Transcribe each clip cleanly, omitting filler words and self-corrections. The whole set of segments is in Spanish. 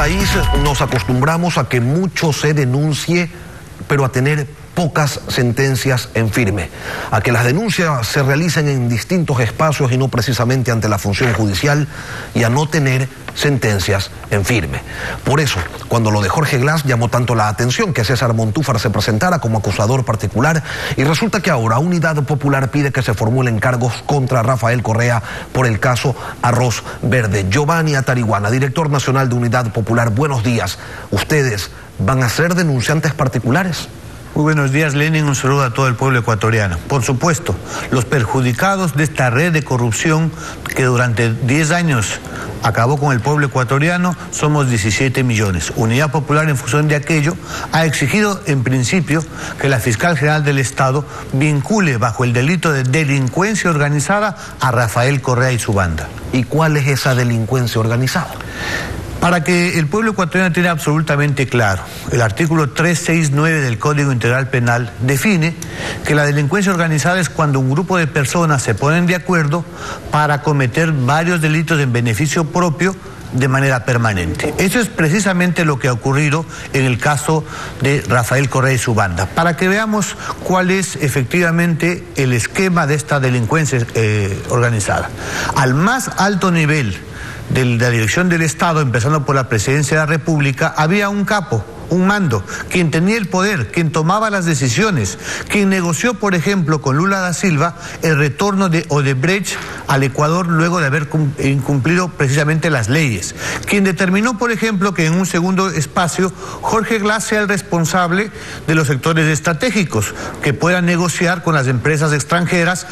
país nos acostumbramos a que mucho se denuncie, pero a tener pocas sentencias en firme, a que las denuncias se realicen en distintos espacios y no precisamente ante la función judicial, y a no tener sentencias en firme. Por eso, cuando lo de Jorge Glass llamó tanto la atención que César Montúfar se presentara como acusador particular, y resulta que ahora Unidad Popular pide que se formulen cargos contra Rafael Correa por el caso Arroz Verde. Giovanni Atariguana, director nacional de Unidad Popular, buenos días. ¿Ustedes van a ser denunciantes particulares? Muy buenos días, Lenin. Un saludo a todo el pueblo ecuatoriano. Por supuesto, los perjudicados de esta red de corrupción que durante 10 años acabó con el pueblo ecuatoriano somos 17 millones. Unidad Popular, en función de aquello, ha exigido en principio que la Fiscal General del Estado vincule bajo el delito de delincuencia organizada a Rafael Correa y su banda. ¿Y cuál es esa delincuencia organizada? Para que el pueblo ecuatoriano tenga absolutamente claro, el artículo 369 del Código Integral Penal define que la delincuencia organizada es cuando un grupo de personas se ponen de acuerdo para cometer varios delitos en beneficio propio de manera permanente. Eso es precisamente lo que ha ocurrido en el caso de Rafael Correa y su banda. Para que veamos cuál es efectivamente el esquema de esta delincuencia organizada. Al más alto nivel de la dirección del Estado, empezando por la Presidencia de la República, había un capo, un mando, quien tenía el poder, quien tomaba las decisiones, quien negoció, por ejemplo, con Lula da Silva el retorno de Odebrecht al Ecuador luego de haber incumplido precisamente las leyes, quien determinó, por ejemplo, que en un segundo espacio Jorge Glass sea el responsable de los sectores estratégicos, que puedan negociar con las empresas extranjeras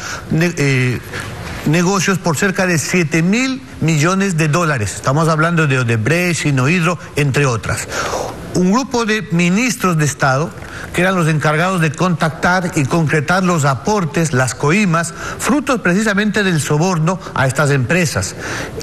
negocios por cerca de 7.000 millones de dólares. Estamos hablando de Odebrecht, Sinohydro, entre otras. Un grupo de ministros de Estado que eran los encargados de contactar y concretar los aportes, las coimas, frutos precisamente del soborno a estas empresas.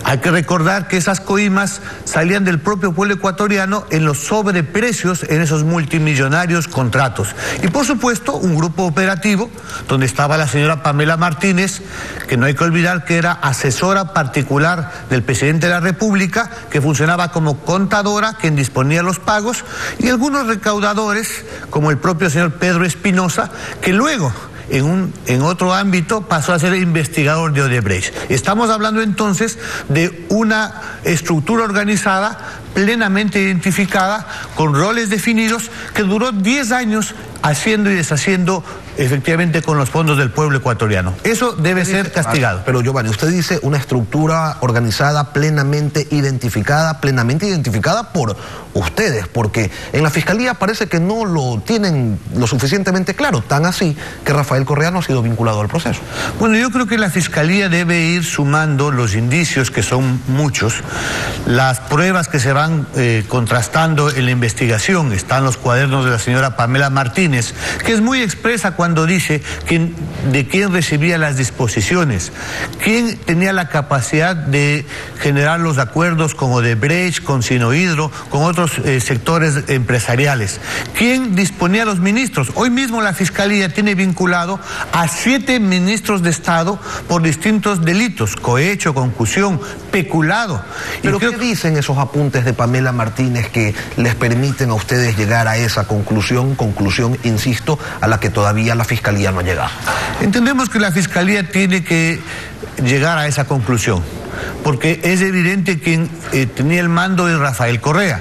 Hay que recordar que esas coimas salían del propio pueblo ecuatoriano en los sobreprecios en esos multimillonarios contratos. Y por supuesto, un grupo operativo donde estaba la señora Pamela Martínez, que no hay que olvidar que era asesora particular del presidente de la República, que funcionaba como contadora, quien disponía los pagos, y algunos recaudadores, como el propio señor Pedro Espinosa, que luego en otro ámbito pasó a ser investigador de Odebrecht. Estamos hablando entonces de una estructura organizada plenamente identificada, con roles definidos, que duró 10 años haciendo y deshaciendo efectivamente con los fondos del pueblo ecuatoriano. Eso debe ser castigado. Pero Giovanni, usted dice una estructura organizada plenamente identificada por ustedes, porque en la Fiscalía parece que no lo tienen lo suficientemente claro, tan así que Rafael Correa no ha sido vinculado al proceso. Bueno, yo creo que la Fiscalía debe ir sumando los indicios, que son muchos, las pruebas que se van contrastando en la investigación. Están los cuadernos de la señora Pamela Martínez, que es muy expresa cuando dice de quién recibía las disposiciones, quién tenía la capacidad de generar los acuerdos con Odebrecht, con Sinohydro, con otros sectores empresariales, quién disponía los ministros. Hoy mismo la Fiscalía tiene vinculado a 7 ministros de Estado por distintos delitos: cohecho, concusión, peculado. ¿Pero qué dicen esos apuntes de Pamela Martínez que les permiten a ustedes llegar a esa conclusión, insisto, a la que todavía la Fiscalía no ha llegado? Entendemos que la Fiscalía tiene que llegar a esa conclusión, porque es evidente que tenía el mando de Rafael Correa.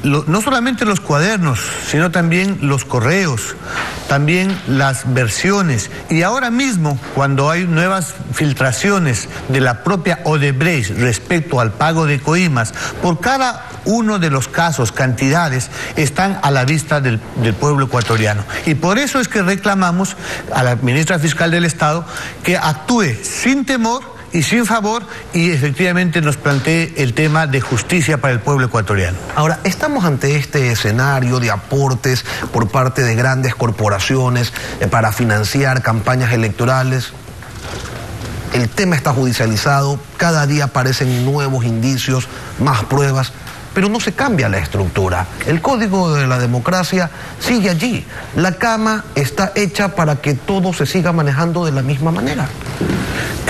No solamente los cuadernos, sino también los correos, también las versiones. Y ahora mismo, cuando hay nuevas filtraciones de la propia Odebrecht respecto al pago de coimas, por cada uno de los casos, cantidades, están a la vista del pueblo ecuatoriano. Y por eso es que reclamamos a la ministra fiscal del Estado que actúe sin temor y sin favor, y efectivamente nos plantee el tema de justicia para el pueblo ecuatoriano. Ahora, estamos ante este escenario de aportes por parte de grandes corporaciones para financiar campañas electorales. El tema está judicializado, cada día aparecen nuevos indicios, más pruebas, pero no se cambia la estructura. El código de la democracia sigue allí. La cama está hecha para que todo se siga manejando de la misma manera.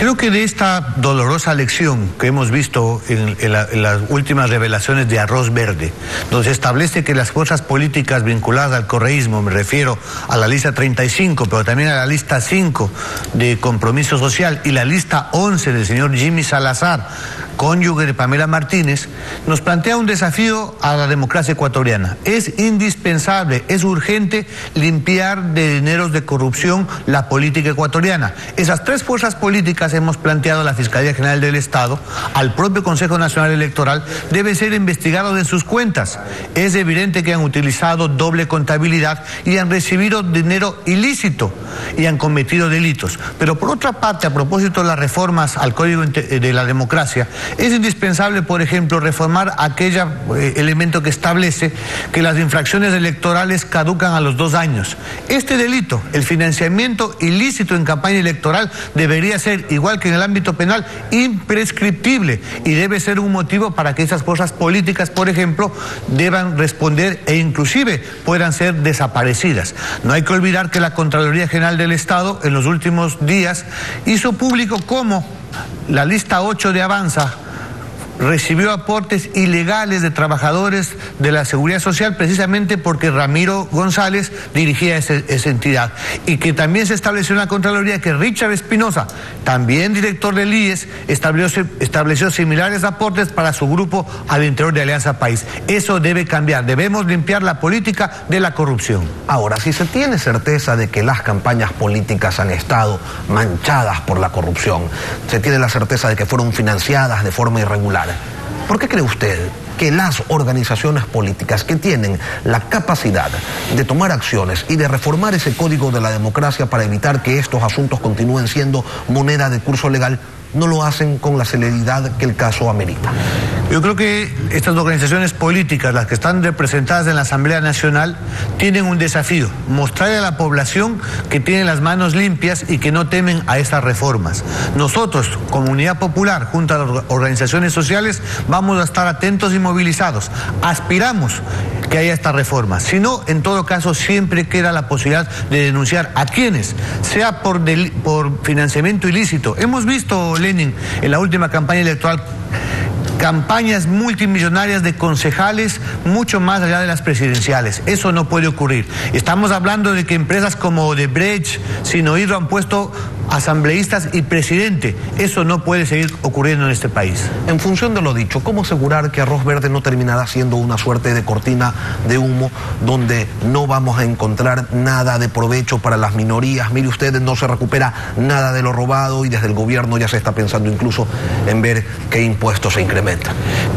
Creo que de esta dolorosa lección que hemos visto en las últimas revelaciones de Arroz Verde, donde se establece que las fuerzas políticas vinculadas al correísmo, me refiero a la lista 35, pero también a la lista 5 de Compromiso Social y la lista 11 del señor Jimmy Salazar, cónyuge de Pamela Martínez, nos plantea un desafío a la democracia ecuatoriana. Es indispensable, es urgente limpiar de dineros de corrupción la política ecuatoriana. Esas tres fuerzas políticas hemos planteado a la Fiscalía General del Estado, al propio Consejo Nacional Electoral, deben ser investigados en sus cuentas. Es evidente que han utilizado doble contabilidad y han recibido dinero ilícito y han cometido delitos. Pero por otra parte, a propósito de las reformas al Código de la Democracia, es indispensable, por ejemplo, reformar aquel elemento que establece que las infracciones electorales caducan a los 2 años. Este delito, el financiamiento ilícito en campaña electoral, debería ser, igual que en el ámbito penal, imprescriptible y debe ser un motivo para que esas fuerzas políticas, por ejemplo, deban responder e inclusive puedan ser desaparecidas. No hay que olvidar que la Contraloría General del Estado en los últimos días hizo público cómo la lista 8 de Avanza recibió aportes ilegales de trabajadores de la Seguridad Social precisamente porque Ramiro González dirigía esa entidad, y que también se estableció en la Contraloría que Richard Espinosa, también director del IES, estableció similares aportes para su grupo al interior de Alianza País. Eso debe cambiar, debemos limpiar la política de la corrupción. Ahora, si se tiene certeza de que las campañas políticas han estado manchadas por la corrupción, se tiene la certeza de que fueron financiadas de forma irregular, ¿por qué cree usted que las organizaciones políticas que tienen la capacidad de tomar acciones y de reformar ese código de la democracia para evitar que estos asuntos continúen siendo moneda de curso legal no lo hacen con la celeridad que el caso amerita? Yo creo que estas organizaciones políticas, las que están representadas en la Asamblea Nacional, tienen un desafío: mostrarle a la población que tienen las manos limpias y que no temen a esas reformas. Nosotros, Comunidad Popular, junto a las organizaciones sociales, vamos a estar atentos y movilizados. Aspiramos que haya estas reformas. Si no, en todo caso, siempre queda la posibilidad de denunciar a quienes, sea por financiamiento ilícito. Hemos visto, Lenin, en la última campaña electoral, campañas multimillonarias de concejales mucho más allá de las presidenciales. Eso no puede ocurrir. Estamos hablando de que empresas como Odebrecht, Sinohydro han puesto asambleístas y presidente. Eso no puede seguir ocurriendo en este país. En función de lo dicho, ¿cómo asegurar que Arroz Verde no terminará siendo una suerte de cortina de humo donde no vamos a encontrar nada de provecho para las minorías? Mire usted, no se recupera nada de lo robado y desde el gobierno ya se está pensando incluso en ver qué impuestos se incrementan.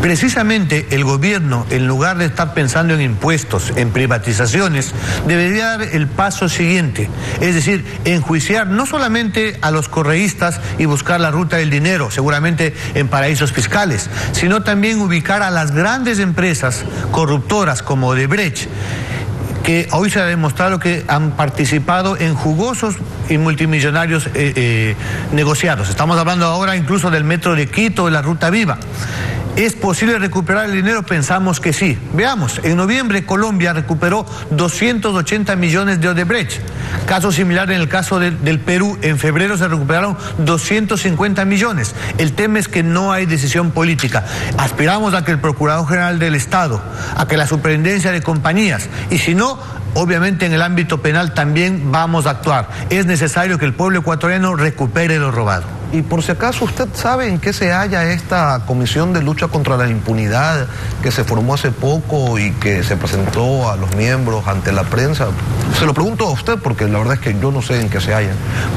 Precisamente el gobierno, en lugar de estar pensando en impuestos, en privatizaciones, debería dar el paso siguiente, es decir, enjuiciar no solamente a los correístas y buscar la ruta del dinero, seguramente en paraísos fiscales, sino también ubicar a las grandes empresas corruptoras como Odebrecht, que hoy se ha demostrado que han participado en jugosos y multimillonarios negociados. Estamos hablando ahora incluso del Metro de Quito, de la Ruta Viva. ¿Es posible recuperar el dinero? Pensamos que sí. Veamos, en noviembre Colombia recuperó 280 millones de Odebrecht. Caso similar en el caso del Perú, en febrero se recuperaron 250 millones. El tema es que no hay decisión política. Aspiramos a que el Procurador General del Estado, a que la Superintendencia de Compañías, y si no, obviamente en el ámbito penal también vamos a actuar. Es necesario que el pueblo ecuatoriano recupere lo robado. Y por si acaso, ¿usted sabe en qué se halla esta Comisión de Lucha contra la Impunidad que se formó hace poco y que se presentó a los miembros ante la prensa? Se lo pregunto a usted porque la verdad es que yo no sé en qué se halla.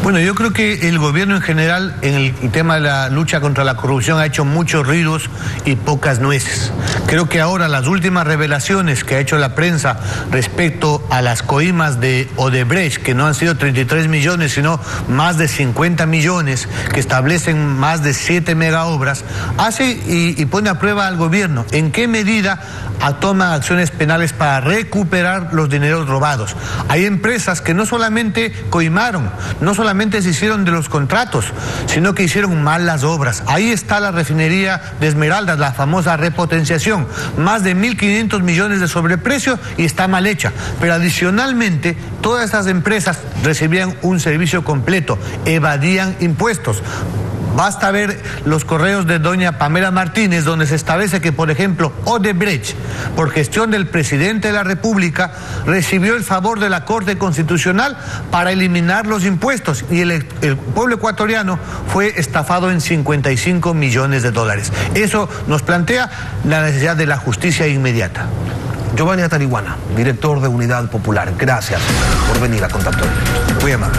Bueno, yo creo que el gobierno en general en el tema de la lucha contra la corrupción ha hecho muchos ruidos y pocas nueces. Creo que ahora las últimas revelaciones que ha hecho la prensa respecto a las coimas de Odebrecht, que no han sido 33 millones, sino más de 50 millones, que establecen más de 7 megaobras, hace y pone a prueba al gobierno en qué medida toman acciones penales para recuperar los dineros robados. Hay empresas que no solamente coimaron, no solamente se hicieron de los contratos, sino que hicieron mal las obras. Ahí está la refinería de Esmeraldas, la famosa repotenciación, más de 1.500 millones de sobreprecio y está mal hecha. Pero adicionalmente, todas estas empresas recibían un servicio completo, evadían impuestos. Basta ver los correos de doña Pamela Martínez, donde se establece que, por ejemplo, Odebrecht, por gestión del presidente de la República, recibió el favor de la Corte Constitucional para eliminar los impuestos y el pueblo ecuatoriano fue estafado en 55 millones de dólares. Eso nos plantea la necesidad de la justicia inmediata. Giovanni Atariguana, director de Unidad Popular, gracias por venir a Contacto Directo. Muy amable.